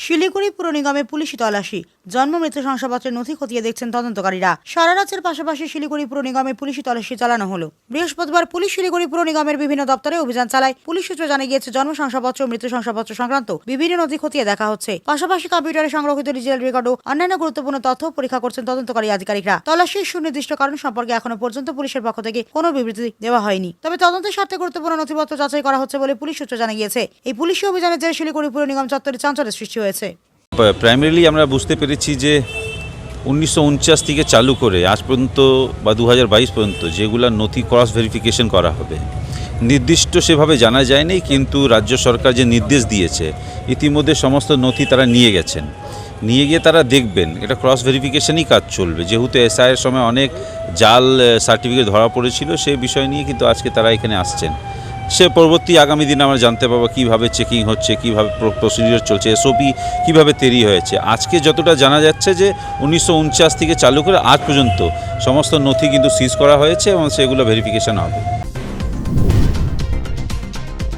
শিলিগুড়ি পুর নিগমে পুলিশি তল্লাশি, জন্ম মৃত্যু শংসাপত্রের নথি খতিয়ে দেখছেন তদন্তকারীরা। সারা রাজ্যের পাশাপাশি শিলিগুড়ি পুর নিগমে পুলিশি তল্লাশি চালানো হলো। বৃহস্পতিবার পুলিশ শিলিগুড়ি পুর নিগমের বিভিন্ন দপ্তরে অভিযান চালায়। পুলিশ সূত্রে জানা গিয়েছে, জন্ম শংসাপত্র ও মৃত্যু শংসাপত্র সংক্রান্ত বিভিন্ন নথি খতিয়ে দেখা হচ্ছে। পাশাপাশি কম্পিউটারে সংরক্ষিত ডিজিটাল রেকর্ড ও অন্যান্য গুরুত্বপূর্ণ তথ্য পরীক্ষা করছেন তদন্তকারী আধিকারিকরা। তল্লাশির সুনির্দিষ্ট কারণ সম্পর্কে এখনো পর্যন্ত পুলিশের পক্ষ থেকে কোনো বিবৃতি দেওয়া হয়নি। তবে তদন্তের স্বার্থে গুরুত্বপূর্ণ নথিপত্র যাচাই করা হচ্ছে বলে পুলিশ সূত্রে জানা গিয়েছে। এই পুলিশি অভিযানের জেরে শিলিগুড়ি পুর নিগম চত্বরে চাঞ্চল্যের সৃষ্টি হয়েছে। প্রাইমারিলি আমরা বুঝতে পেরেছি যে 1949 থেকে চালু করে আজ পর্যন্ত বা 2022 পর্যন্ত যেগুলো নথি ক্রস ভেরিফিকেশন করা হবে, নির্দিষ্ট সেভাবে জানা যায়নি, কিন্তু রাজ্য সরকার যে নির্দেশ দিয়েছে ইতিমধ্যে সমস্ত নথি তারা নিয়ে গেছেন। নিয়ে গিয়ে তারা দেখবেন, এটা ক্রস ভেরিফিকেশনই কাজ চলবে। যেহেতু এসআইয়ের সময় অনেক জাল সার্টিফিকেট ধরা পড়েছিল, সেই বিষয় নিয়ে কিন্তু আজকে তারা এখানে আসছেন। সে পরবর্তী আগামী দিনে আমরা জানতে পারবো কীভাবে চেকিং হচ্ছে, কীভাবে প্রসিডিওর চলছে, এসওপি কীভাবে তৈরি হয়েছে। আজকে যতটা জানা যাচ্ছে যে 1949 থেকে চালু করে আজ পর্যন্ত সমস্ত নথি কিন্তু সিজ করা হয়েছে এবং সেগুলো ভেরিফিকেশন হবে।